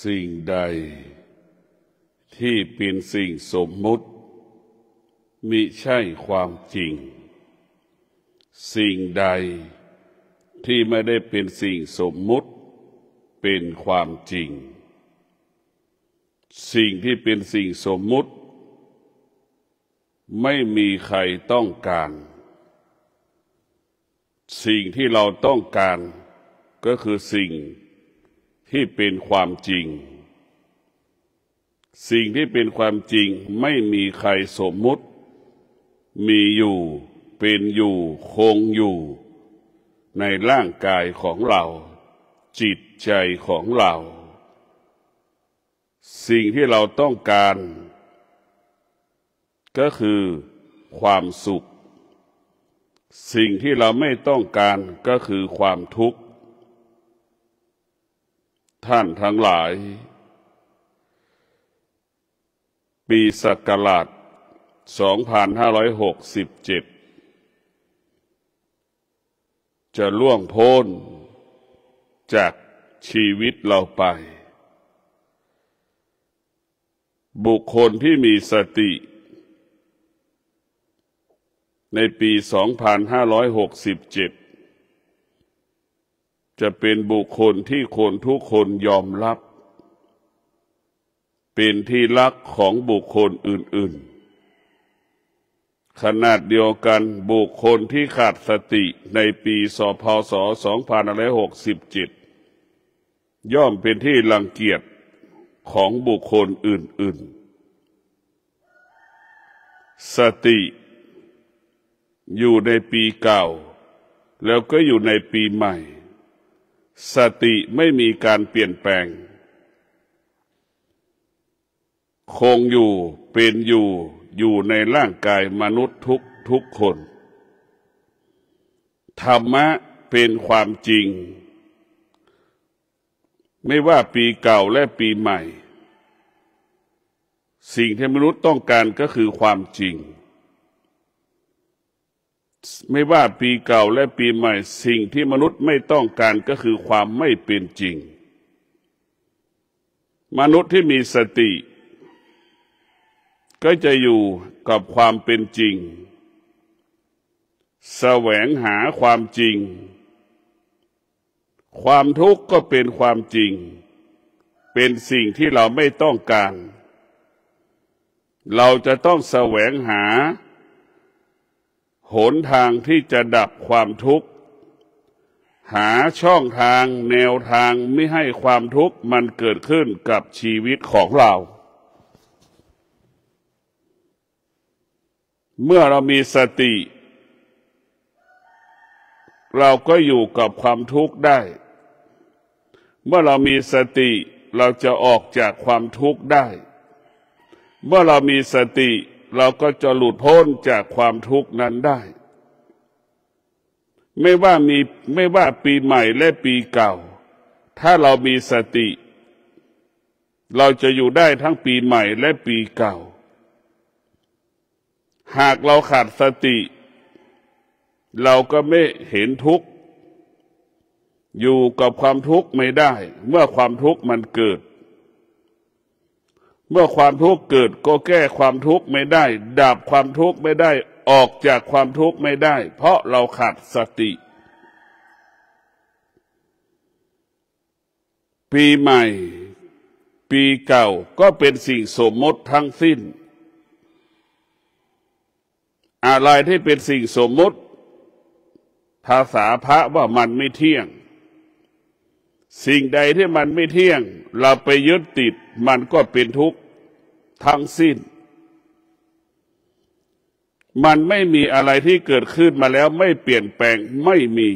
สิ่งใดที่เป็นสิ่งสมมุติมิใช่ความจริงสิ่งใดที่ไม่ได้เป็นสิ่งสมมุติเป็นความจริงสิ่งที่เป็นสิ่งสมมุติไม่มีใครต้องการสิ่งที่เราต้องการก็คือสิ่งที่เป็นความจริงสิ่งที่เป็นความจริงไม่มีใครสมมุติมีอยู่เป็นอยู่คงอยู่ในร่างกายของเราจิตใจของเราสิ่งที่เราต้องการก็คือความสุขสิ่งที่เราไม่ต้องการก็คือความทุกข์ท่านทั้งหลายปีศักราช 2567 จะล่วงพ้นจากชีวิตเราไปบุคคลที่มีสติในปี 2567 จะเป็นบุคคลที่คนทุกคนยอมรับเป็นที่รักของบุคคลอื่นๆขนาดเดียวกันบุคคลที่ขาดสติในปีพ.ศ. 2567 ย่อมเป็นที่รังเกียจของบุคคลอื่นๆสติอยู่ในปีเก่าแล้วก็อยู่ในปีใหม่สติไม่มีการเปลี่ยนแปลงคงอยู่เป็นอยู่ในร่างกายมนุษย์ทุกคนธรรมะเป็นความจริงไม่ว่าปีเก่าและปีใหม่สิ่งที่มนุษย์ต้องการก็คือความจริงไม่ว่าปีเก่าและปีใหม่สิ่งที่มนุษย์ไม่ต้องการก็คือความไม่เป็นจริงมนุษย์ที่มีสติก็จะอยู่กับความเป็นจริงแสวงหาความจริงความทุกข์ก็เป็นความจริงเป็นสิ่งที่เราไม่ต้องการเราจะต้องแสวงหาหนทางที่จะดับความทุกข์หาช่องทางแนวทางไม่ให้ความทุกข์มันเกิดขึ้นกับชีวิตของเราเมื่อเรามีสติเราก็อยู่กับความทุกข์ได้เมื่อเรามีสติเราจะออกจากความทุกข์ได้เมื่อเรามีสติเราก็จะหลุดพ้นจากความทุกข์นั้นได้ไม่ว่าปีใหม่และปีเก่าถ้าเรามีสติเราจะอยู่ได้ทั้งปีใหม่และปีเก่าหากเราขาดสติเราก็ไม่เห็นทุกข์อยู่กับความทุกข์ไม่ได้เมื่อความทุกข์มันเกิดเมื่อความทุกข์เกิดก็แก้ความทุกข์ไม่ได้ดับความทุกข์ไม่ได้ออกจากความทุกข์ไม่ได้เพราะเราขาดสติปีใหม่ปีเก่าก็เป็นสิ่งสมมติทั้งสิ้นอะไรที่เป็นสิ่งสมมติภาษาพระว่ามันไม่เที่ยงสิ่งใดที่มันไม่เที่ยงเราไปยึดติดมันก็เป็นทุกข์ทั้งสิ้นมันไม่มีอะไรที่เกิดขึ้นมาแล้วไม่เปลี่ยนแปลงไม่มี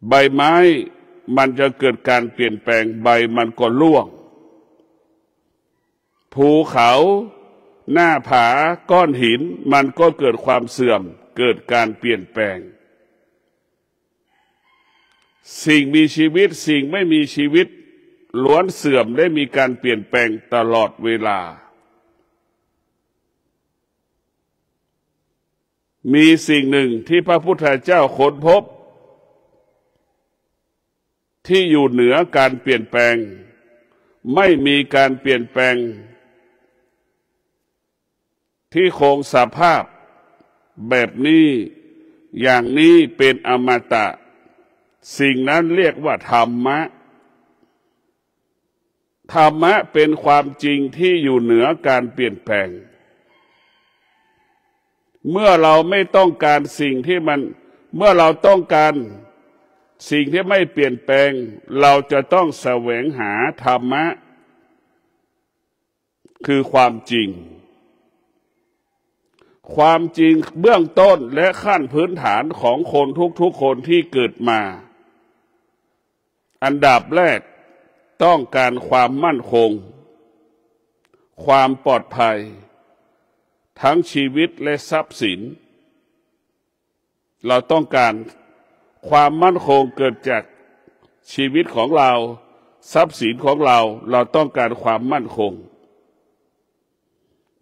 ใบไม้มันจะเกิดการเปลี่ยนแปลงใบมันก็ร่วงภูเขาหน้าผาก้อนหินมันก็เกิดความเสื่อมเกิดการเปลี่ยนแปลงสิ่งมีชีวิตสิ่งไม่มีชีวิตล้วนเสื่อมได้มีการเปลี่ยนแปลงตลอดเวลามีสิ่งหนึ่งที่พระพุทธเจ้าค้นพบ ที่อยู่เหนือการเปลี่ยนแปลงไม่มีการเปลี่ยนแปลงที่คงสภาพแบบนี้อย่างนี้เป็นอมตะสิ่งนั้นเรียกว่าธรรมะธรรมะเป็นความจริงที่อยู่เหนือการเปลี่ยนแปลงเมื่อเราไม่ต้องการสิ่งที่เมื่อเราต้องการสิ่งที่ไม่เปลี่ยนแปลงเราจะต้องแสวงหาธรรมะคือความจริงความจริงเบื้องต้นและขั้นพื้นฐานของคนทุกๆคนที่เกิดมาอันดับแรกต้องการความมั่นคงความปลอดภัยทั้งชีวิตและทรัพย์สินเราต้องการความมั่นคงเกิดจากชีวิตของเราทรัพย์สินของเราต้องการความมั่นคง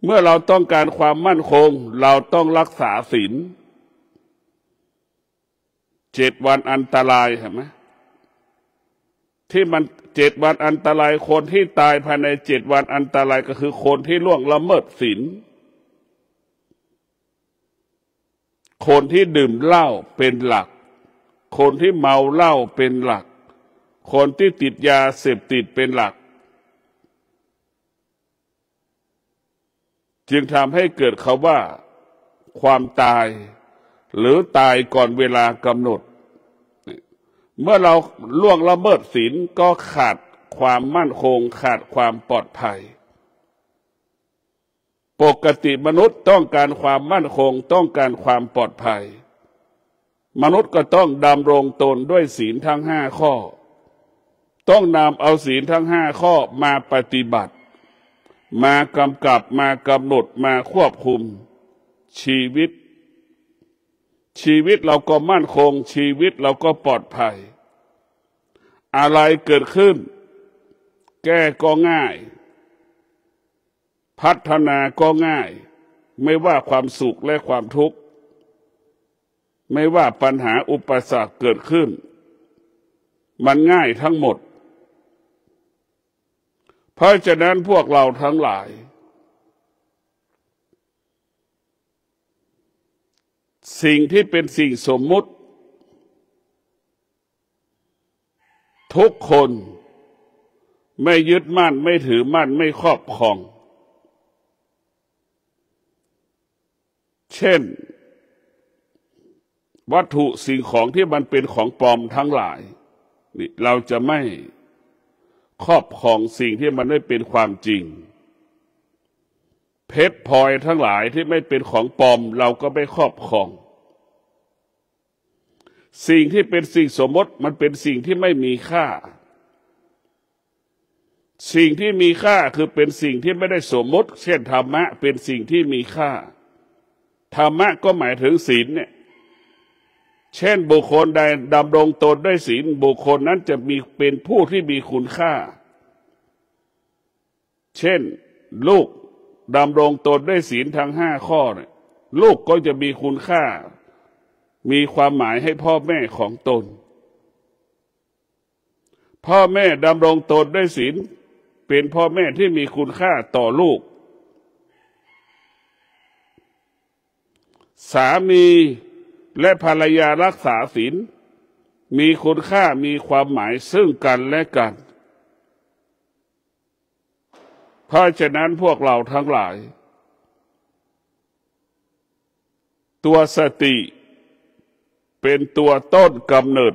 เมื่อเราต้องการความมั่นคงเราต้องรักษาศีล7 วันอันตรายเห็นไหมที่มัน7 วันอันตรายคนที่ตายภายใน7 วันอันตรายก็คือคนที่ล่วงละเมิดศีลคนที่ดื่มเหล้าเป็นหลักคนที่เมาเหล้าเป็นหลักคนที่ติดยาเสพติดเป็นหลักจึงทำให้เกิดคำว่าความตายหรือตายก่อนเวลากำหนดเมื่อเราล่วงละเมิดศีลก็ขาดความมั่นคงขาดความปลอดภัยปกติมนุษย์ต้องการความมั่นคงต้องการความปลอดภัยมนุษย์ก็ต้องดำรงตนด้วยศีลทั้ง5 ข้อต้องนำเอาศีลทั้ง5 ข้อมาปฏิบัติมากำกับมากำหนดมาควบคุมชีวิตเราก็มั่นคงชีวิตเราก็ปลอดภัยอะไรเกิดขึ้นแก้ก็ง่ายพัฒนาก็ง่ายไม่ว่าความสุขและความทุกข์ไม่ว่าปัญหาอุปสรรคเกิดขึ้นมันง่ายทั้งหมดเพราะฉะนั้นพวกเราทั้งหลายสิ่งที่เป็นสิ่งสมมุติทุกคนไม่ยึดมั่นไม่ถือมั่นไม่ครอบครองเช่นวัตถุสิ่งของที่มันเป็นของปลอมทั้งหลายนี่เราจะไม่ครอบครองสิ่งที่มันไม่เป็นความจริงเพชรพลอยทั้งหลายที่ไม่เป็นของปลอมเราก็ไม่ครอบครองสิ่งที่เป็นสิ่งสมมติมันเป็นสิ่งที่ไม่มีค่าสิ่งที่มีค่าคือเป็นสิ่งที่ไม่ได้สมมติเช่นธรรมะเป็นสิ่งที่มีค่าธรรมะก็หมายถึงศีลเนี่ยเช่นบุคคลใดดำรงตนด้วยศีลบุคคลนั้นจะมีเป็นผู้ที่มีคุณค่าเช่นลูกดำรงตนด้วยศีลทั้ง5 ข้อเนี่ยลูกก็จะมีคุณค่ามีความหมายให้พ่อแม่ของตนพ่อแม่ดำรงตนด้วยศีลเป็นพ่อแม่ที่มีคุณค่าต่อลูกสามีและภรรยารักษาศีลมีคุณค่ามีความหมายซึ่งกันและกันเพราะฉะนั้นพวกเราทั้งหลายตัวสติเป็นตัวต้นกำเนิด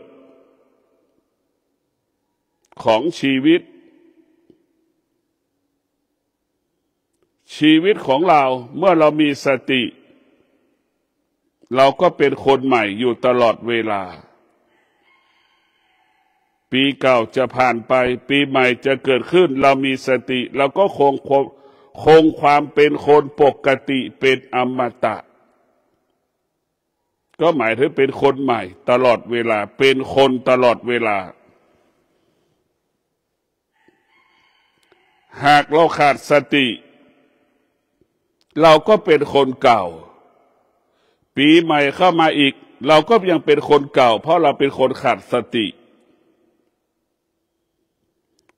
ของชีวิตของเราเมื่อเรามีสติเราก็เป็นคนใหม่อยู่ตลอดเวลาปีเก่าจะผ่านไปปีใหม่จะเกิดขึ้นเรามีสติเราก็คงความเป็นคนปกติเป็นอมตะก็หมายถึงเป็นคนใหม่ตลอดเวลาเป็นคนตลอดเวลาหากเราขาดสติเราก็เป็นคนเก่าปีใหม่เข้ามาอีกเราก็ยังเป็นคนเก่าเพราะเราเป็นคนขาดสติ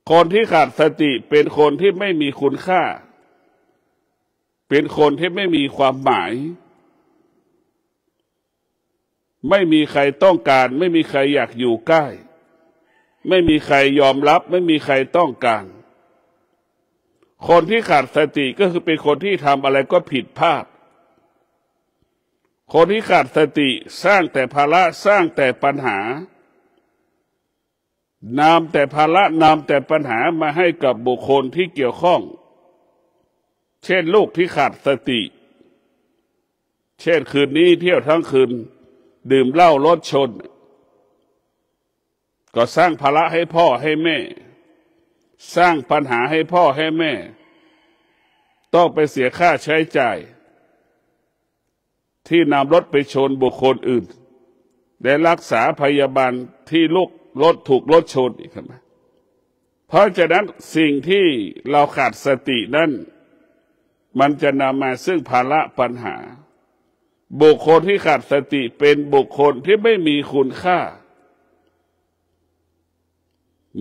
คนที่ขาดสติเป็นคนที่ไม่มีคุณค่าเป็นคนที่ไม่มีความหมายไม่มีใครต้องการไม่มีใครอยากอยู่ใกล้ไม่มีใครยอมรับไม่มีใครต้องการคนที่ขาดสติก็คือเป็นคนที่ทำอะไรก็ผิดพลาดคนที่ขาดสติสร้างแต่ภาระสร้างแต่ปัญหานำแต่ภาระนำแต่ปัญหามาให้กับบุคคลที่เกี่ยวข้องเช่นลูกที่ขาดสติเช่นคืนนี้เที่ยวทั้งคืนดื่มเหล้ารถชนก็สร้างภาระให้พ่อให้แม่สร้างปัญหาให้พ่อให้แม่ต้องไปเสียค่าใช้จ่ายที่นำรถไปชนบุคคลอื่นและรักษาพยาบาลที่ลูกรถถูกรถชนอีกครับเพราะฉะนั้นสิ่งที่เราขาดสตินั้นมันจะนำมาซึ่งภาระปัญหาบุคคลที่ขาดสติเป็นบุคคลที่ไม่มีคุณค่า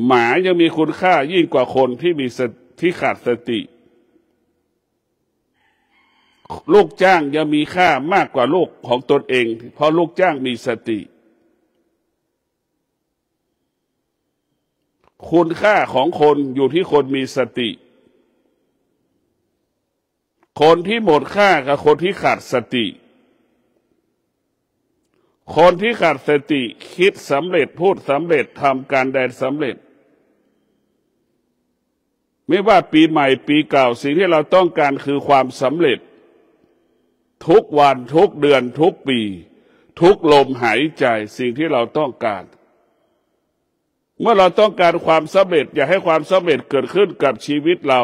หมายังมีคุณค่ายิ่งกว่าคนที่ขาดสติลูกจ้างยังมีค่ามากกว่าลูกของตนเองเพราะลูกจ้างมีสติคุณค่าของคนอยู่ที่คนมีสติคนที่หมดค่ากับคนที่ขาดสติคนที่ขาดสติคิดสำเร็จพูดสำเร็จทำการใดสำเร็จไม่ว่าปีใหม่ปีเก่าสิ่งที่เราต้องการคือความสำเร็จทุกวันทุกเดือนทุกปีทุกลมหายใจสิ่งที่เราต้องการเมื่อเราต้องการความสำเร็จอยากให้ความสำเร็จเกิดขึ้นกับชีวิตเร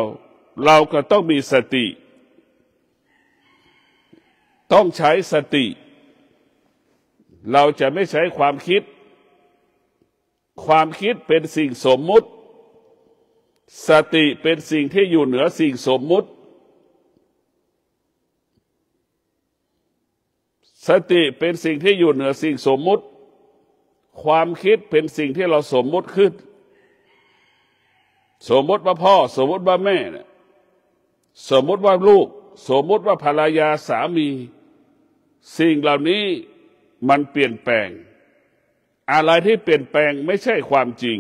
าก็ต้องมีสติต้องใช้สติเราจะไม่ใช้ความคิดเป็นสิ่งสมมุติสติเป็นสิ่งที่อยู่เหนือสิ่งสมมุติสติเป็นสิ่งที่อยู่เหนือสิ่งสมมุติความคิดเป็นสิ่งที่เราสมมุติขึ้นสมมุติว่าพ่อสมมุติว่าแม่เนี่ยสมมุติว่าลูกสมมุติว่าภรรยาสามีสิ่งเหล่านี้มันเปลี่ยนแปลงอะไรที่เปลี่ยนแปลงไม่ใช่ความจริง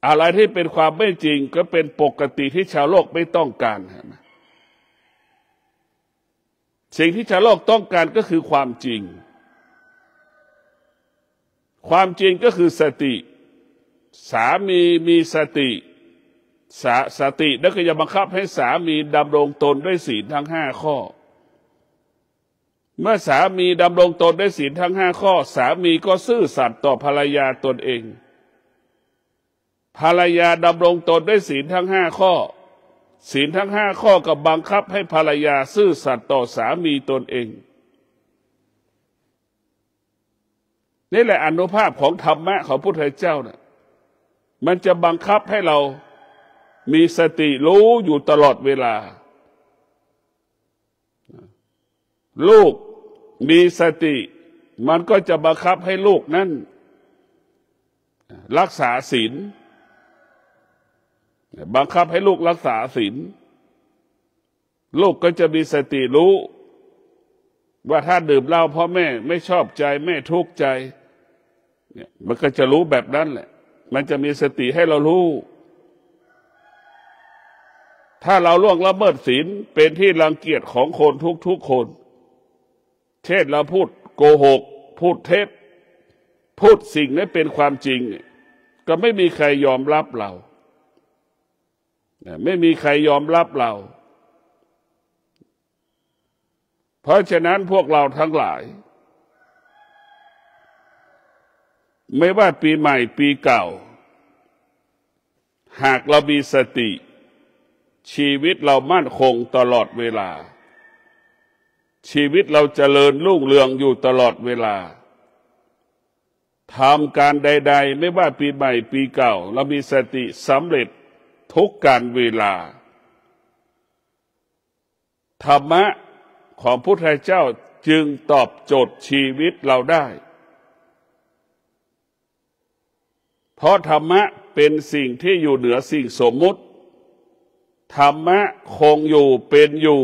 อะไรที่เป็นความไม่จริงก็เป็นปกติที่ชาวโลกไม่ต้องการสิ่งที่ชาวโลกต้องการก็คือความจริงความจริงก็คือสติสามีมีสติสตินั่นก็จะบังคับให้สามีดำรงตนด้วยศีลทั้ง5ข้อเมื่อสามีดำรงตนด้วยศีลทั้ง5ข้อสามีก็ซื่อสัตย์ต่อภรรยาตนเองภรรยาดำรงตนด้วยศีลทั้ง5ข้อศีลทั้ง5ข้อก็บังคับให้ภรรยาซื่อสัตย์ต่อสามีตนเองนี่แหละอานุภาพของธรรมะของพระพุทธเจ้าน่ะมันจะบังคับให้เรามีสติรู้อยู่ตลอดเวลาลูกมีสติมันก็จะบังคับให้ลูกนั้นรักษาศีลบังคับให้ลูกรักษาศีลลูกก็จะมีสติรู้ว่าถ้าดื่มเหล้าพ่อแม่ไม่ชอบใจแม่ทุกข์ใจเนี่ยมันก็จะรู้แบบนั้นแหละมันจะมีสติให้เรารู้ถ้าเราล่วงละเมิดศีลเป็นที่รังเกียจของคนทุกคนเช่นเราพูดโกหกพูดเท็จพูดสิ่งนั้นเป็นความจริงก็ไม่มีใครยอมรับเราไม่มีใครยอมรับเราเพราะฉะนั้นพวกเราทั้งหลายไม่ว่าปีใหม่ปีเก่าหากเรามีสติชีวิตเรามั่นคงตลอดเวลาชีวิตเราเจริญรุ่งเรืองอยู่ตลอดเวลาทำการใดๆไม่ว่าปีใหม่ปีเก่าเรามีสติสำเร็จทุกการเวลาธรรมะของพระพุทธเจ้าจึงตอบโจทย์ชีวิตเราได้เพราะธรรมะ เป็นสิ่งที่อยู่เหนือสิ่งสมมุติธรรมะคงอยู่เป็นอยู่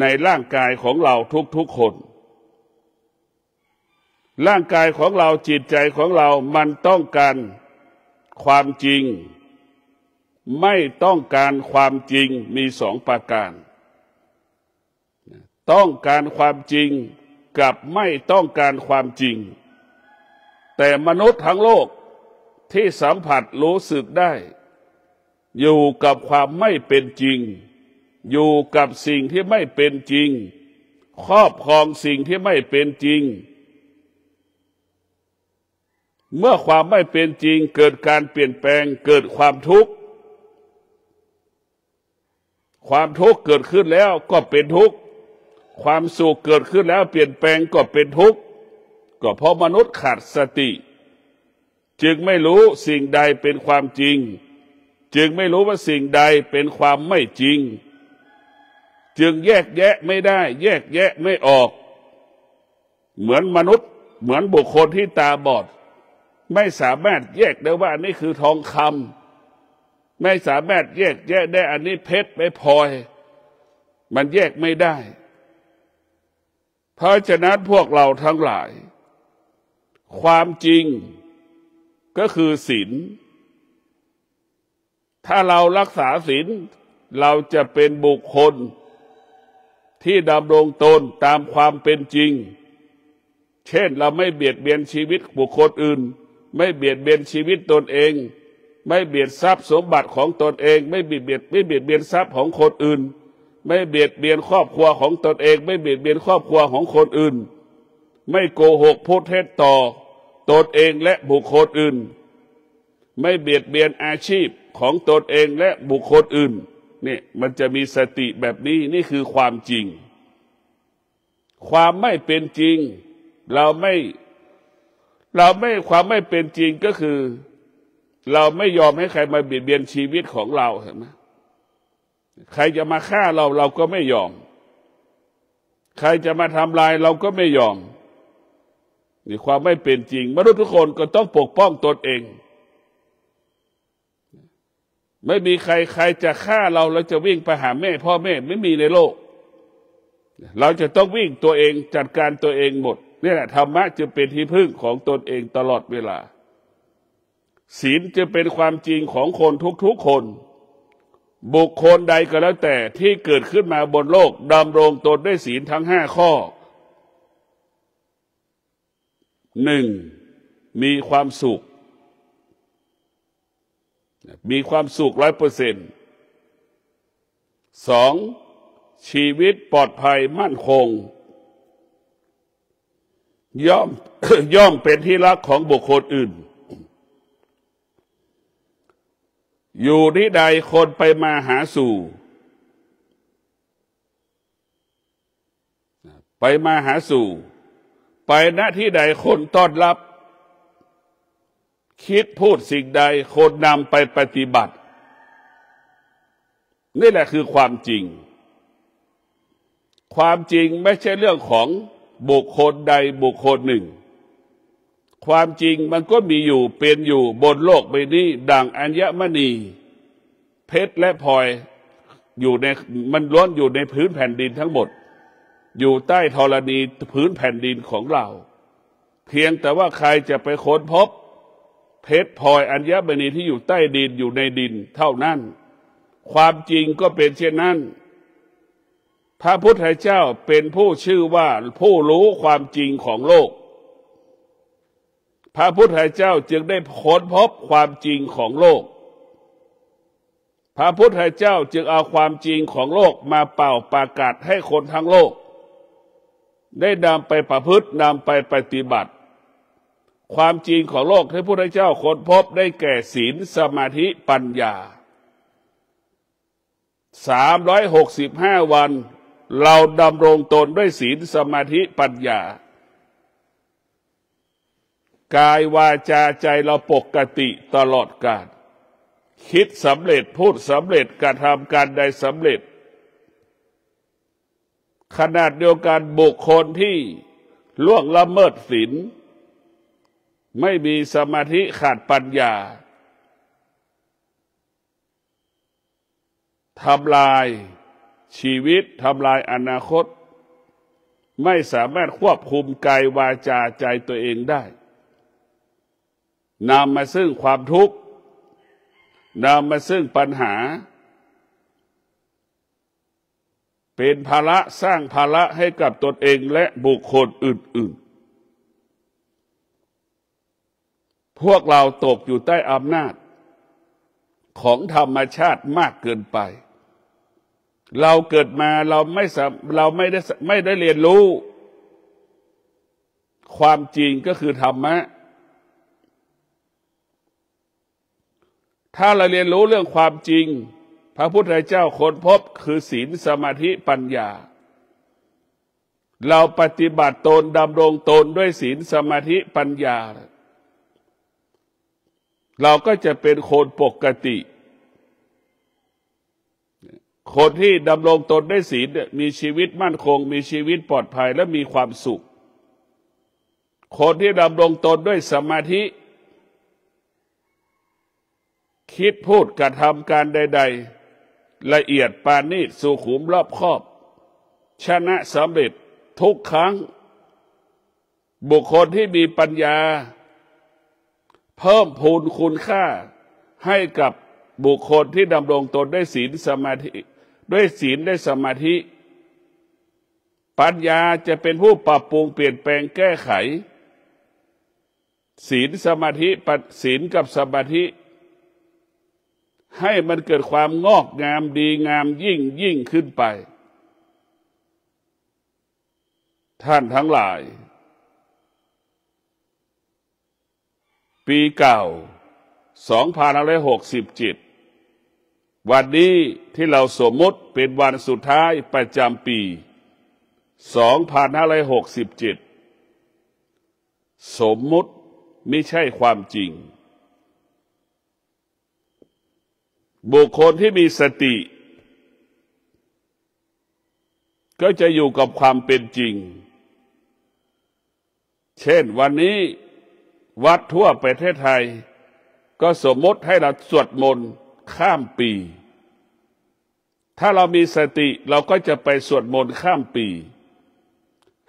ในร่างกายของเราทุกๆคนร่างกายของเราจิตใจของเรามันต้องการความจริงไม่ต้องการความจริงมีสองประการต้องการความจริงกับไม่ต้องการความจริงแต่มนุษย์ทั้งโลกที่สัมผัสรู้สึกได้อยู่กับความไม่เป็นจริงอยู่กับสิ่งที่ไม่เป็นจริงครอบครองสิ่งที่ไม่เป็นจริงเมื่อความไม่เป็นจริงเกิดการเปลี่ยนแปลงเกิดความทุกข์ความทุกข์เกิดขึ้นแล้วก็เป็นทุกข์ความสุขเกิดขึ้นแล้วเปลี่ยนแปลงก็เป็นทุกข์ก็เพราะมนุษย์ขาดสติจึงไม่รู้สิ่งใดเป็นความจริงจึงไม่รู้ว่าสิ่งใดเป็นความไม่จริงจึงแยกแยะไม่ได้แยกแยะไม่ออกเหมือนมนุษย์เหมือนบุคคลที่ตาบอดไม่สามารถแยกได้ว่านี่คือทองคำไม่สามารถแยกแยะได้อันนี้เพชรไม่พลอยมันแยกไม่ได้เพราะฉะนั้นพวกเราทั้งหลายความจริงก็คือศีลถ้าเรารักษาศีลเราจะเป็นบุคคลที่ดำรงตนตามความเป็นจริงเช่นเราไม่เบียดเบียนชีวิตบุคคลอื่นไม่เบียดเบียนชีวิตตนเองไม่เบียดทรัพย์สมบัติของตนเองไม่เบียดเบียนทรัพย์ของคนอื่นไม่เบียดเบียนครอบครัวของตนเองไม่เบียดเบียนครอบครัวของคนอื่นไม่โกหกพูดเท็จต่อตนเองและบุคคลอื่นไม่เบียดเบียนอาชีพของตนเองและบุคคลอื่นนี่มันจะมีสติแบบนี้นี่คือความจริงความไม่เป็นจริงเราไม่ความไม่เป็นจริงก็คือเราไม่ยอมให้ใครมาเบียดเบียนชีวิตของเราเห็นไหมใครจะมาฆ่าเราก็ไม่ยอมใครจะมาทำลายเราก็ไม่ยอมนี่ความไม่เป็นจริงมนุษย์ทุกคนก็ต้องปกป้องตนเองไม่มีใครจะฆ่าเราจะวิ่งไปหาแม่พ่อแม่ไม่มีในโลกเราจะต้องวิ่งตัวเองจัดการตัวเองหมดนี่แหละธรรมะจะเป็นที่พึ่งของตนเองตลอดเวลาศีลจะเป็นความจริงของคนทุกๆคนบุคคลใดก็แล้วแต่ที่เกิดขึ้นมาบนโลกดำรงตนด้วยศีลทั้ง5 ข้อ 1. มีความสุข100% 2. ชีวิตปลอดภัยมั่นคงย่อมเป็นที่รักของบุคคลอื่นอยู่ที่ใดคนไปมาหาสู่ไปณที่ใดคนต้อนรับคิดพูดสิ่งใดคนนำไปปฏิบัตินี่แหละคือความจริงความจริงไม่ใช่เรื่องของบุคคลใดบุคคลหนึ่งความจริงมันก็มีอยู่เป็นอยู่บนโลกใบนี้ดั่งอัญมณีเพชรและพลอยมันล้วนอยู่ในพื้นแผ่นดินทั้งหมดอยู่ใต้ธรณีพื้นแผ่นดินของเราเพียงแต่ว่าใครจะไปค้นพบเพชรพลอยอัญมณีที่อยู่ใต้ดินอยู่ในดินเท่านั้นความจริงก็เป็นเช่นนั้นพระพุทธเจ้าเป็นผู้ชื่อว่าผู้รู้ความจริงของโลกพระพุทธเจ้าจึงได้ค้นพบความจริงของโลกพระพุทธเจ้าจึงเอาความจริงของโลกมาเป่าประกาศให้คนทั้งโลกได้นำไปประพฤตินำไปปฏิบัติความจริงของโลกที่พระพุทธเจ้าค้นพบได้แก่ศีลสมาธิปัญญา365 วันเราดำรงตนด้วยศีลสมาธิปัญญากายวาจาใจเราปกติตลอดกาลคิดสำเร็จพูดสำเร็จกระทำการใดสำเร็จขนาดเดียวกันบุคคลที่ล่วงละเมิดศีล ไม่มีสมาธิขาดปัญญาทำลายชีวิตทำลายอนาคตไม่สามารถควบคุมกายวาจาใจตัวเองได้นำมาซึ่งความทุกข์นำมาซึ่งปัญหาเป็นภาระสร้างภาระให้กับตนเองและบุคคลอื่นๆพวกเราตกอยู่ใต้อำนาจของธรรมชาติมากเกินไปเราเกิดมาเราไม่ได้เรียนรู้ความจริงก็คือธรรมะถ้าเราเรียนรู้เรื่องความจริงพระพุทธเจ้าค้นพบคือศีลสมาธิปัญญาเราปฏิบัติตนดำรงตนด้วยศีลสมาธิปัญญาเราก็จะเป็นคนปกติคนที่ดำรงตนด้วยศีลมีชีวิตมั่นคงมีชีวิตปลอดภัยและมีความสุขคนที่ดำรงตนด้วยสมาธิคิดพูดกระทำการใดๆละเอียดปานณีตสุขุมรอบคอบชนะสำเร็จทุกครั้งบุคคลที่มีปัญญาเพิ่มพูนคุณค่าให้กับบุคคลที่ดำรงตนด้วยศีลสมาธิด้วยศีลได้สมาธิปัญญาจะเป็นผู้ปรับปรุงเปลี่ยนแปลงแก้ไขศีลสมาธิศีลกับสมาธิให้มันเกิดความงอกงามดีงามยิ่งขึ้นไปท่านทั้งหลายปีเก่า2567วันนี้ที่เราสมมติเป็นวันสุดท้ายประจำปี2567สมมุติไม่ใช่ความจริงบุคคลที่มีสติก็จะอยู่กับความเป็นจริงเช่นวันนี้วัดทั่วประเทศไทยก็สมมติให้เราสวดมนต์ข้ามปีถ้าเรามีสติเราก็จะไปสวดมนต์ข้ามปี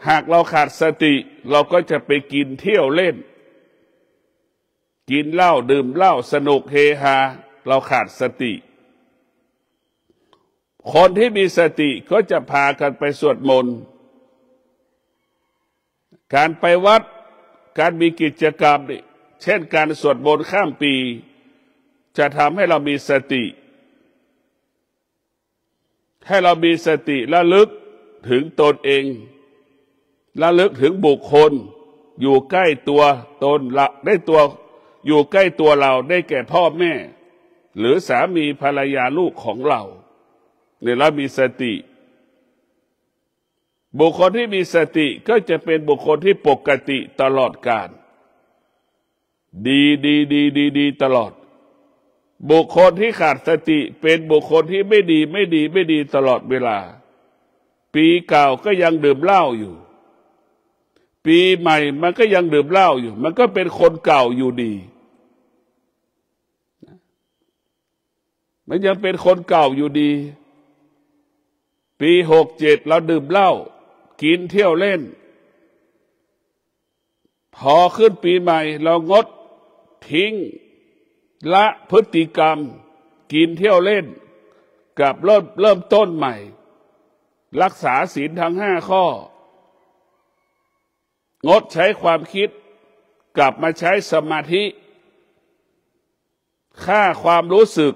หากเราขาดสติเราก็จะไปกินเที่ยวเล่นกินเหล้าดื่มเหล้าสนุกเฮฮาเราขาดสติคนที่มีสติก็จะพากันไปสวดมนต์การไปวัดการมีกิจกรรมเช่นการสวดมนต์ข้ามปีจะทำให้เรามีสติให้เรามีสติระลึกถึงตนเองระลึกถึงบุคคลอยู่ใกล้ตัวตนละได้ตัวอยู่ใกล้ตัวเราได้แก่พ่อแม่หรือสามีภรรยาลูกของเราเนี่ยเรามีสติบุคคลที่มีสติก็จะเป็นบุคคลที่ปกติตลอดกาลดีตลอดบุคคลที่ขาดสติเป็นบุคคลที่ไม่ดีตลอดเวลาปีเก่าก็ยังดื่มเหล้าอยู่ปีใหม่มันก็ยังดื่มเหล้าอยู่มันก็เป็นคนเก่าอยู่ดีมันยังเป็นคนเก่าอยู่ดีปี67เราดื่มเหล้ากินเที่ยวเล่นพอขึ้นปีใหม่เรางดทิ้งละพฤติกรรมกินเที่ยวเล่นกับเริ่มต้นใหม่รักษาศีลทั้ง5ข้องดใช้ความคิดกลับมาใช้สมาธิฆ่าความรู้สึก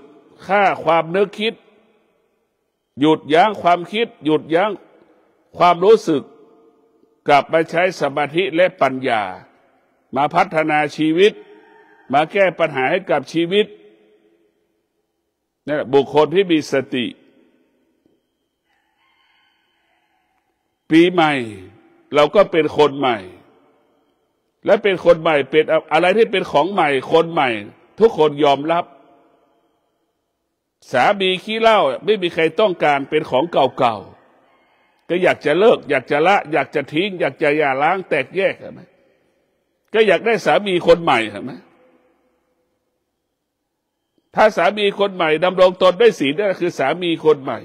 ฆ่าความนึกคิดหยุดยั้งความคิดหยุดยั้งความรู้สึกกลับมาใช้สมาธิและปัญญามาพัฒนาชีวิตมาแก้ปัญหาให้กับชีวิตนี่บุคคลที่มีสติปีใหม่เราก็เป็นคนใหม่และเป็นคนใหม่เป็นอะไรที่เป็นของใหม่คนใหม่ทุกคนยอมรับสามีขี้เหล้าไม่มีใครต้องการเป็นของเก่าๆก็อยากจะเลิกอยากจะละอยากจะทิ้งอยากจะหย่าร้างแตกแยกนะ ก็อยากได้สามีคนใหม่เห็นไหมถ้าสามีคนใหม่ดำรงตนด้วยศีลนั่นคือสามีคนใหม่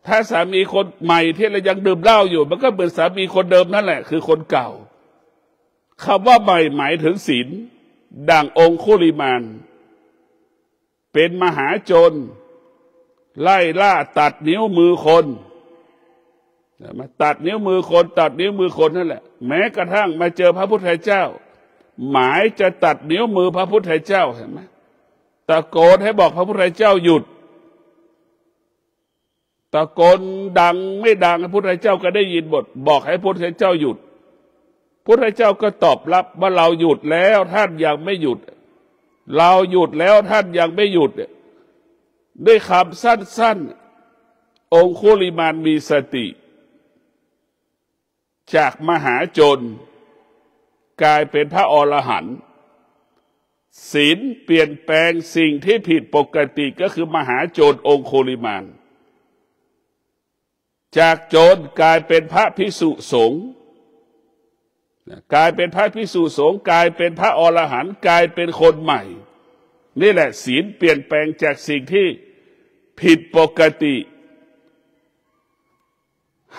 ถ้าสามีคนใหม่ที่เรายังดื่มเหล้าอยู่มันก็เหมือนสามีคนเดิมนั่นแหละคือคนเก่าคำว่าใหม่หมายถึงศีลดังองคุลิมานเป็นมหาโจรไล่ล่าตัดนิ้วมือคนมาตัดนิ้วมือคนตัดนิ้วมือคนนั่นแหละแม้กระทั่งมาเจอพระพุทธเจ้าหมายจะตัดนิ้วมือพระพุทธเจ้าเห็นไหมตะโกนให้บอกพระพุทธเจ้าหยุดตะโกนดังไม่ดังพระพุทธเจ้าก็ได้ยินหมดบอกให้พระพุทธเจ้าหยุดพระพุทธเจ้าก็ตอบรับว่าเราหยุดแล้วท่านยังไม่หยุดเราหยุดแล้วท่านยังไม่หยุดด้วยคำสั้นๆองคุลิมานมีสติจากมหาโจรกลายเป็นพระอรหันต์ศีลเปลี่ยนแปลงสิ่งที่ผิดปกติก็คือมหาโจรองคุลิมานจากโจรกลายเป็นพระภิกษุสงฆ์กลายเป็นพระภิกษุสงฆ์กลายเป็นพระอรหันต์กลายเป็นคนใหม่นี่แหละศีลเปลี่ยนแปลงจากสิ่งที่ผิดปกติ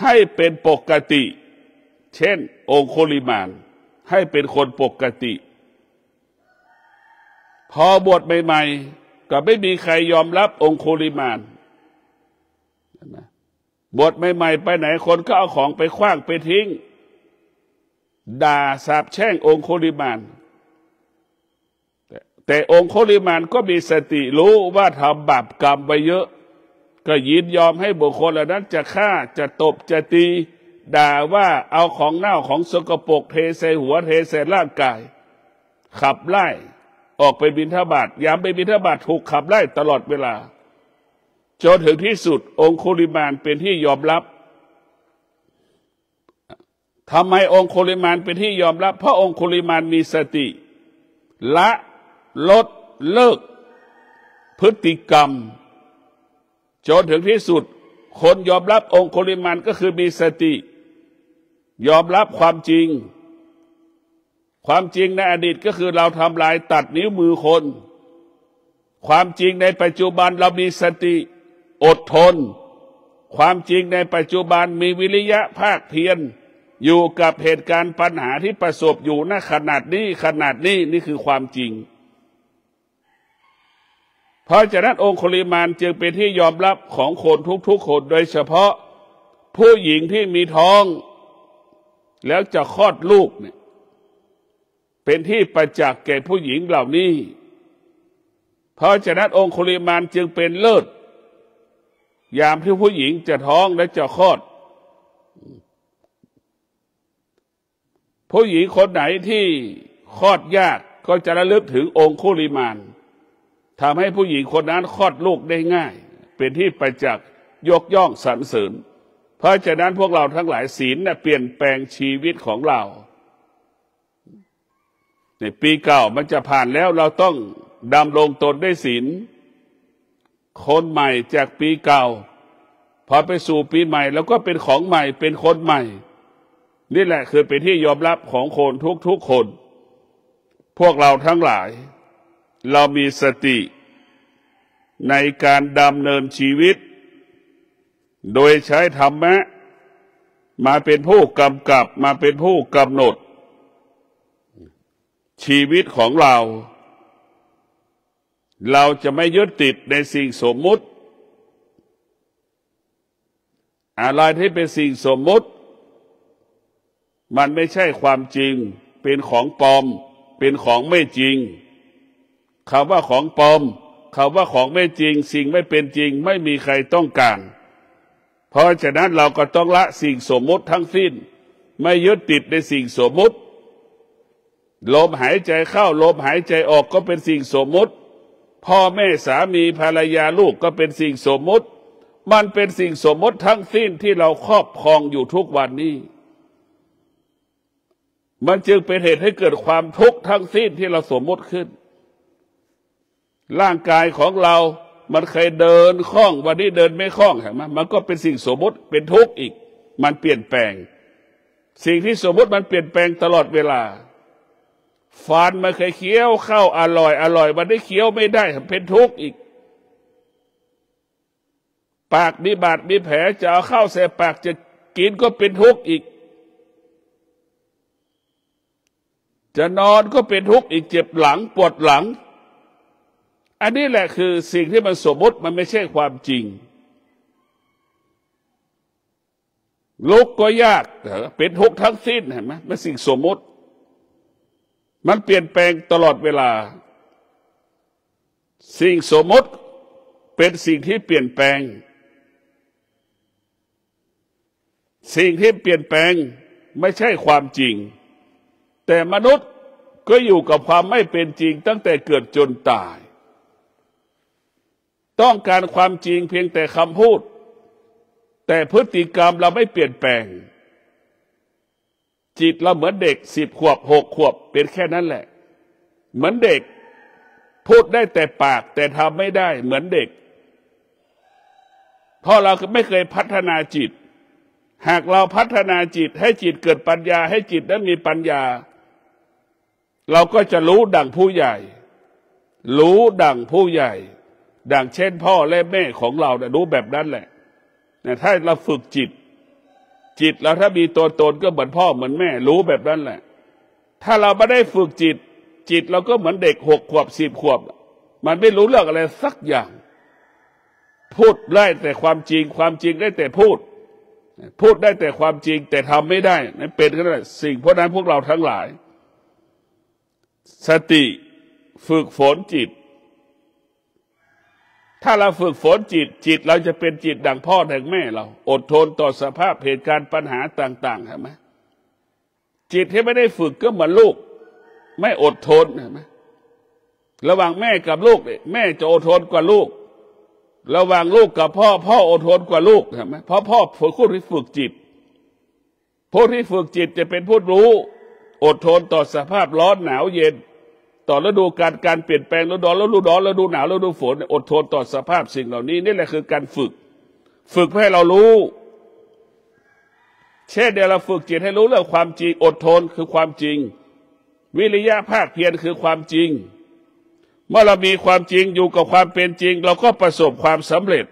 ให้เป็นปกติเช่นองคุลิมานให้เป็นคนปกติพอบวชใหม่ๆก็ไม่มีใครยอมรับองคุลิมานบวชใหม่ๆไปไหนคนก็เอาของไปขว้างไปทิ้งด่าสาปแช่งองคุลิมานแต่องคุลิมานก็มีสติรู้ว่าทำบาปกรรมไปเยอะก็ยินยอมให้บุคคลเหล่านั้นจะฆ่าจะตบจะตีด่าว่าเอาของเน่าของสกปรกเทใส่หัวเทใส่ร่างกายขับไล่ออกไปบิณฑบาตยามไปบิณฑบาตถูกขับไล่ตลอดเวลาจนถึงที่สุดองคุลิมานเป็นที่ยอมรับทำไมองคุลิมานเป็นที่ยอมรับเพราะองคุลิมานมีสติละลดเลิกพฤติกรรมจนถึงที่สุดคนยอมรับองคุลิมานก็คือมีสติยอมรับความจริงในอดีตก็คือเราทำลายตัดนิ้วมือคนความจริงในปัจจุบันเรามีสติอดทนความจริงในปัจจุบันมีวิริยะภาคเพียรอยู่กับเหตุการณ์ปัญหาที่ประสบอยู่ณขนาดนี้นี่คือความจริงเพราะฉะนั้นองคุลิมานจึงเป็นที่ยอมรับของคนทุกๆคนโดยเฉพาะผู้หญิงที่มีท้องแล้วจะคลอดลูกเนี่ยเป็นที่ประจักษ์แก่ผู้หญิงเหล่านี้เพราะฉะนั้นองคุลิมานจึงเป็นเลิศยามที่ผู้หญิงจะท้องและจะคลอดผู้หญิงคนไหนที่คลอดยากก็จะระลึกถึงองคุลิมานทำให้ผู้หญิงคนนั้นคลอดลูกได้ง่ายเป็นที่ประจักษ์ยกย่องสรรเสริญเพราะฉะนั้นพวกเราทั้งหลายศีลเปลี่ยนแปลงชีวิตของเราในปีเก่ามันจะผ่านแล้วเราต้องดำรงตนด้วยศีลคนใหม่จากปีเก่าพอไปสู่ปีใหม่แล้วก็เป็นของใหม่เป็นคนใหม่นี่แหละคือเป็นที่ยอมรับของคนทุกๆคนพวกเราทั้งหลายเรามีสติในการดำเนินชีวิตโดยใช้ธรรมะมาเป็นผู้กำกับมาเป็นผู้กำหนดชีวิตของเราจะไม่ยึดติดในสิ่งสมมุติอะไรที่เป็นสิ่งสมมุติมันไม่ใช่ความจริงเป็นของปลอมเป็นของไม่จริงคำว่าของปลอมคำว่าของไม่จริงสิ่งไม่เป็นจริงไม่มีใครต้องการเพราะฉะนั้นเราก็ต้องละสิ่งสมมุติทั้งสิ้นไม่ยึดติดในสิ่งสมมุติลมหายใจเข้าลมหายใจออกก็เป็นสิ่งสมมุติพ่อแม่สามีภรรยาลูกก็เป็นสิ่งสมมุติมันเป็นสิ่งสมมุติทั้งสิ้นที่เราครอบครองอยู่ทุกวันนี้มันจึงเป็นเหตุให้เกิดความทุกข์ทั้งสิ้นที่เราสมมุติขึ้นร่างกายของเรามันเคยเดินคล่องวันนี้เดินไม่คล่องเห็นไหมมันก็เป็นสิ่งสมมุติเป็นทุกข์อีกมันเปลี่ยนแปลงสิ่งที่สมมุติมันเปลี่ยนแปลงตลอดเวลา ฟันไม่เคยเคี้ยวข้าวอร่อยมันได้เคี้ยวไม่ได้เป็นทุกข์อีกปากมีบาดมีแผลจะเอาข้าวใส่ปากจะกินก็เป็นทุกข์อีกจะนอนก็เป็นทุกข์อีกเจ็บหลังปวดหลังอันนี้แหละคือสิ่งที่มันสมมติมันไม่ใช่ความจริงลุกก็ยากเป็นทุกข์ทั้งสิ้นเห็นไหมมันสิ่งสมมติมันเปลี่ยนแปลงตลอดเวลาสิ่งสมมติเป็นสิ่งที่เปลี่ยนแปลงสิ่งที่เปลี่ยนแปลงไม่ใช่ความจริงแต่มนุษย์ก็อยู่กับความไม่เป็นจริงตั้งแต่เกิดจนตายต้องการความจริงเพียงแต่คำพูดแต่พฤติกรรมเราไม่เปลี่ยนแปลงจิตเราเหมือนเด็ก10 ขวบ6 ขวบเป็นแค่นั้นแหละเหมือนเด็กพูดได้แต่ปากแต่ทำไม่ได้เหมือนเด็กเพราะเราไม่เคยพัฒนาจิตหากเราพัฒนาจิตให้จิตเกิดปัญญาให้จิตนั้นมีปัญญาเราก็จะรู้ดั่งผู้ใหญ่รู้ดั่งผู้ใหญ่ดังเช่นพ่อและแม่ของเรารู้แบบนั้นแหละถ้าเราฝึกจิตเราถ้ามีตัวตนก็เหมือนพ่อเหมือนแม่รู้แบบนั้นแหละถ้าเราไม่ได้ฝึกจิตเราก็เหมือนเด็ก6 ขวบ10 ขวบมันไม่รู้เรื่องอะไรสักอย่างพูดได้แต่ความจริงได้แต่พูดได้แต่ความจริงแต่ทำไม่ได้นั่นเป็นก็ได้สิ่งเพราะนั้นพวกเราทั้งหลายสติฝึกฝนจิตถ้าเราฝึกฝนจิตเราจะเป็นจิตดังพ่อดังแม่เราอดทนต่อสภาพเหตุการณ์ปัญหาต่างๆเห็นไหมจิตที่ไม่ได้ฝึกก็เหมือนลูกไม่อดทนเห็นไหมระหว่างแม่กับลูกเนี่ยแม่จะอดทนกว่าลูกระหว่างลูกกับพ่ออดทนกว่าลูกเห็นไหมเพราะพ่อฝึกผู้ที่ฝึกจิตผู้ที่ฝึกจิตจะเป็นผู้รู้อดทนต่อสภาพร้อนหนาวเย็นต่อฤดูการเปลี่ยนแปลงฤดูร้อนฤดูหนาวฤดูฝนอดทนต่อสภาพสิ่งเหล่านี้นี่แหละคือการฝึกให้เรารู้เช่นเดียวเราฝึกจิตให้รู้เรื่องความจริงอดทนคือความจริงวิริยะภาคเพียรคือความจริงเมื่อเรามีความจริงอยู่กับความเป็นจริงเราก็ประสบความสำเร็จ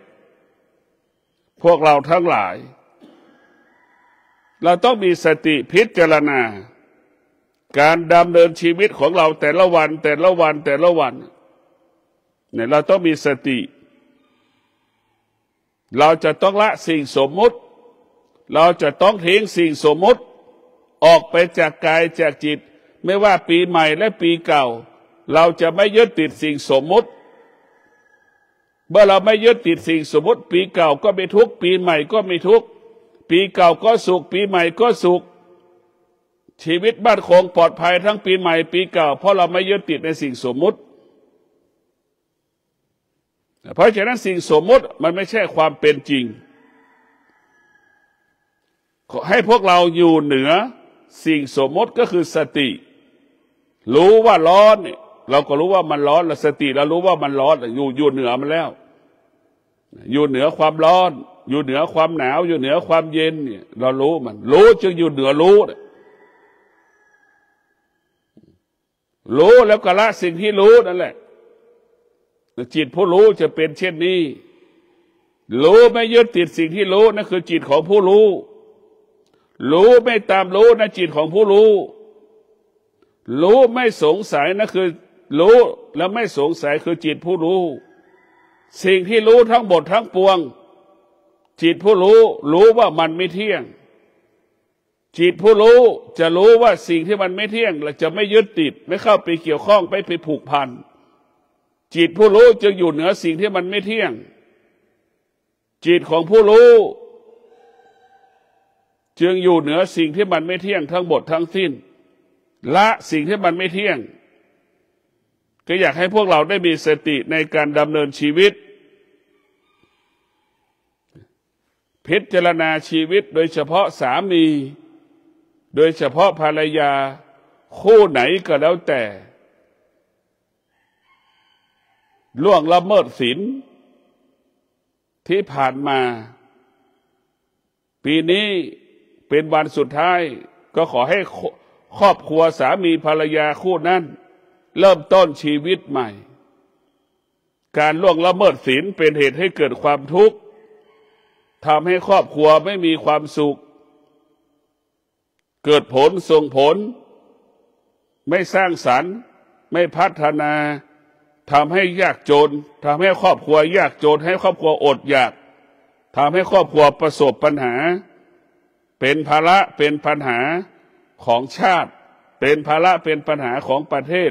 พวกเราทั้งหลายเราต้องมีสติพิจารณาการดำเนินชีวิตของเราแต่ละวันเนี่ยเราต้องมีสติเราจะต้องละสิ่งสมมุติเราจะต้องทิ้งสิ่งสมมุติออกไปจากกายจากจิตไม่ว่าปีใหม่และปีเก่าเราจะไม่ยึดติดสิ่งสมมุติเมื่อเราไม่ยึดติดสิ่งสมมุติปีเก่าก็ไม่ทุกข์ปีใหม่ก็ไม่ทุกข์ปีเก่าก็สุขปีใหม่ก็สุขชีวิตบ้านคงปลอดภัยทั้งปีใหม่ปีเก่าเพราะเราไม่ยึดติดในสิ่งสมมุติเพราะฉะนั้นสิ่งสมมุติมันไม่ใช่ความเป็นจริงขอให้พวกเราอยู่เหนือสิ่งสมมุติก็คือสติรู้ว่าร้อนเนี่ยเราก็รู้ว่ามันร้อนแล้วสติเรารู้ว่ามันร้อนอยู่เหนือมันแล้วอยู่เหนือความร้อนอยู่เหนือความหนาวอยู่เหนือความเย็นเนี่ยเรารู้มันรู้จึงอยู่เหนือรู้แล้วก็ละสิ่งที่รู้นั่นแหละจิตผู้รู้จะเป็นเช่นนี้รู้ไม่ยึดติดสิ่งที่รู้นั่นคือจิตของผู้รู้ไม่ตามรู้นั่นจิตของผู้รู้ไม่สงสัยนั่นคือรู้แล้วไม่สงสัยคือจิตผู้รู้สิ่งที่รู้ทั้งหมดทั้งปวงจิตผู้รู้ว่ามันไม่เที่ยงจิตผู้รู้จะรู้ว่าสิ่งที่มันไม่เที่ยงและจะไม่ยึดติดไม่เข้าไปเกี่ยวข้องไปผูกพันจิตผู้รู้จึงอยู่เหนือสิ่งที่มันไม่เที่ยงจิตของผู้รู้จึงอยู่เหนือสิ่งที่มันไม่เที่ยงทั้งหมดทั้งสิ้นละสิ่งที่มันไม่เที่ยงก็อยากให้พวกเราได้มีสติในการดำเนินชีวิตพิจารณาชีวิตโดยเฉพาะสามีโดยเฉพาะภรรยาคู่ไหนก็แล้วแต่ล่วงละเมิดศีลที่ผ่านมาปีนี้เป็นวันสุดท้ายก็ขอให้ ครอบครัวสามีภรรยาคู่นั้นเริ่มต้นชีวิตใหม่การล่วงละเมิดศีลเป็นเหตุให้เกิดความทุกข์ทำให้ครอบครัวไม่มีความสุขเกิดผลส่งผลไม่สร้างสรรค์ไม่พัฒนาทำให้ยากจนทำให้ครอบครัวยากจนให้ครอบครัวอดอยากทำให้ครอบครัวประสบปัญหาเป็นภาระเป็นปัญหาของชาติเป็นภาระเป็นปัญหาของประเทศ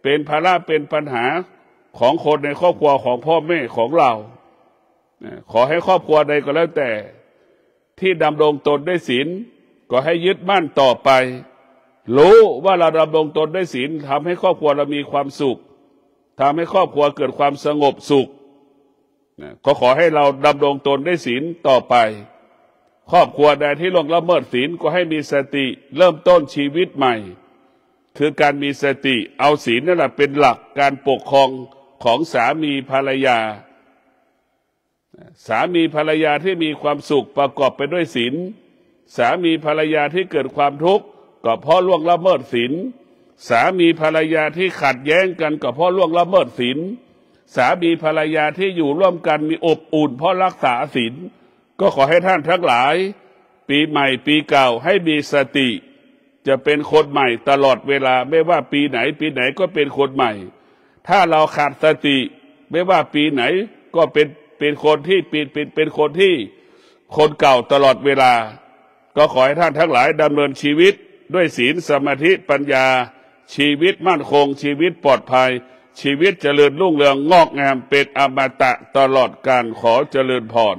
เป็นภาระเป็นปัญหาของคนในครอบครัวของพ่อแม่ของเราขอให้ครอบครัวใดก็แล้วแต่ที่ดำรงตนด้วยศีลก็ให้ยึดมั่นต่อไปรู้ว่าเราดำรงตนด้วยศีลทำให้ครอบครัวเรามีความสุขทำให้ครอบครัวเกิดความสงบสุขก็ขอให้เราดำรงตนด้วยศีลต่อไปครอบครัวใดที่ล่วงละเมิดศีลก็ให้มีสติเริ่มต้นชีวิตใหม่คือการมีสติเอาศีลนั่นแหละเป็นหลักการปกครองของสามีภรรยาสามีภรรยาที่มีความสุขประกอบไปด้วยศีลสามีภรรยาที่เกิดความทุกข์ก็เพราะล่วงละเมิดศีลสามีภรรยาที่ขัดแย้งกันก็เพราะล่วงละเมิดศีลสามีภรรยาที่อยู่ร่วมกันมีอบอุ่นเพราะรักษาศีลก็ขอให้ท่านทั้งหลายปีใหม่ปีเก่าให้มีสติจะเป็นคนใหม่ตลอดเวลาไม่ว่าปีไหนก็เป็นคนใหม่ถ้าเราขาดสติไม่ว่าปีไหนก็เป็นคนที่เป็นคนที่คนเก่าตลอดเวลาก็ขอให้ท่านทั้งหลายดำเนินชีวิตด้วยศีลสมาธิปัญญาชีวิตมั่นคงชีวิตปลอดภัยชีวิตเจริญรุ่งเรืองงอกงามเป็นอมตะตลอดกาลขอเจริญพร